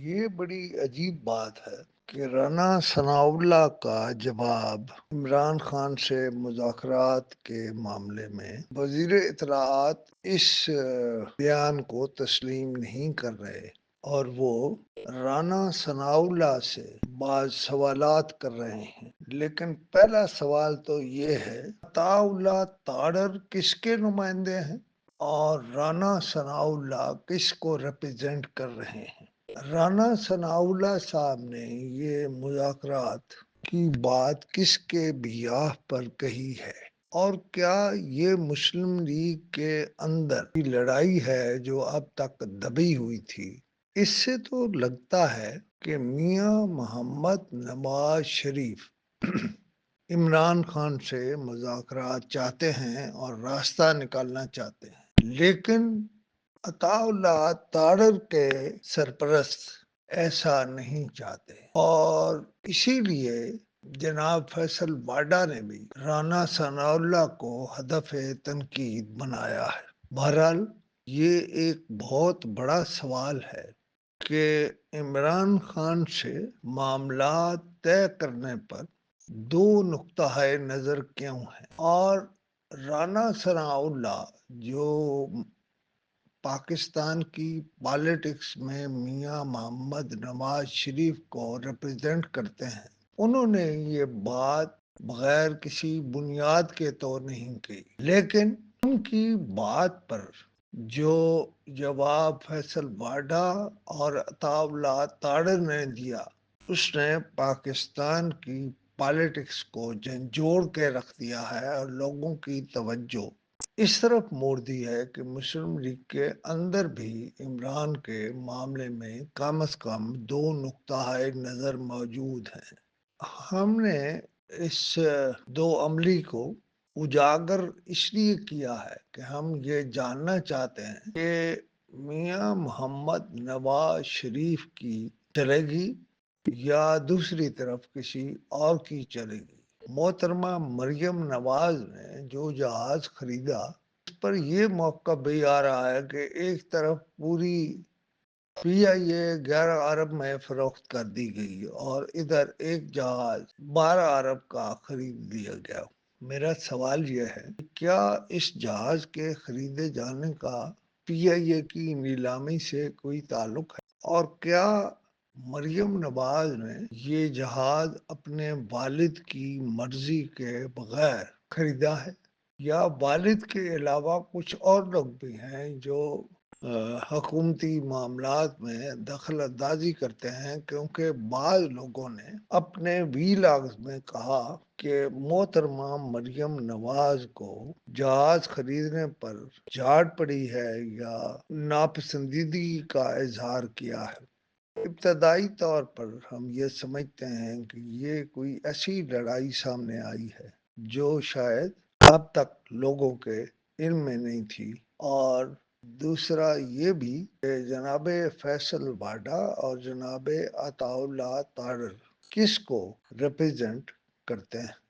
یہ بڑی عجیب بات ہے کہ رانا ثناء اللہ کا جواب عمران خان سے مذاکرات کے معاملے میں وزیر اطلاعات اس بیان کو تسلیم نہیں کر رہے اور وہ رانا ثناء اللہ سے بعض سوالات کر رہے ہیں۔ لیکن پہلا سوال تو یہ ہے، عطا اللہ تاڑر کس کے نمائندے ہیں اور رانا ثناء اللہ کس کو ریپرزینٹ کر رہے ہیں؟ رانا ثناء اللہ صاحب نے یہ مذاکرات کی بات کس کے بیاہ پر کہی ہے، اور کیا یہ مسلم لیگ کے اندر کی لڑائی ہے جو اب تک دبی ہوئی تھی؟ اس سے تو لگتا ہے کہ میاں محمد نواز شریف عمران خان سے مذاکرات چاہتے ہیں اور راستہ نکالنا چاہتے ہیں، لیکن عطا اللہ تاڑر کے سرپرست ایسا نہیں چاہتے، اور اسی لیے جناب فیصل واڈا نے بھی رانا ثناء اللہ کو ہدف تنقید بنایا ہے۔ بہرحال یہ ایک بہت بڑا سوال ہے کہ عمران خان سے معاملات طے کرنے پر دو نقطہ نظر کیوں ہیں، اور رانا ثناء اللہ جو پاکستان کی پالیٹکس میں میاں محمد نواز شریف کو ریپرزینٹ کرتے ہیں، انہوں نے یہ بات بغیر کسی بنیاد کے تو نہیں کی، لیکن ان کی بات پر جو جواب فیصل واڈا اور عطا اللہ تاڑر نے دیا، اس نے پاکستان کی پالیٹکس کو جھنجھوڑ کے رکھ دیا ہے اور لوگوں کی توجہ اس طرف موڑ دی ہے کہ مسلم لیگ کے اندر بھی عمران کے معاملے میں کم از کم دو نقطہ نظر موجود ہیں۔ ہم نے اس دو عملی کو اجاگر اس لیے کیا ہے کہ ہم یہ جاننا چاہتے ہیں کہ میاں محمد نواز شریف کی چلے گی یا دوسری طرف کسی اور کی چلے گی۔ محترمہ مریم نواز نے جو جہاز خریدا، اس پر یہ موقع بھی آ رہا ہے کہ ایک طرف پوری پی آئی اے 11 ارب میں فروخت کر دی گئی اور ادھر ایک جہاز 12 ارب کا خرید لیا گیا۔ میرا سوال یہ ہے کہ کیا اس جہاز کے خریدے جانے کا پی آئی اے کی نیلامی سے کوئی تعلق ہے، اور کیا مریم نواز نے یہ جہاز اپنے والد کی مرضی کے بغیر خریدا ہے، یا والد کے علاوہ کچھ اور لوگ بھی ہیں جو حکومتی معاملات میں دخل اندازی کرتے ہیں؟ کیونکہ بعض لوگوں نے اپنے ویلاگز میں کہا کہ محترمہ مریم نواز کو جہاز خریدنے پر جھاڑ پڑی ہے یا ناپسندیدگی کا اظہار کیا ہے۔ ابتدائی طور پر ہم یہ سمجھتے ہیں کہ یہ کوئی ایسی لڑائی سامنے آئی ہے جو شاید اب تک لوگوں کے علم میں نہیں تھی، اور دوسرا یہ بھی کہ جناب فیصل واڈا اور جناب عطا اللہ تاڑر کس کو ریپرزینٹ کرتے ہیں۔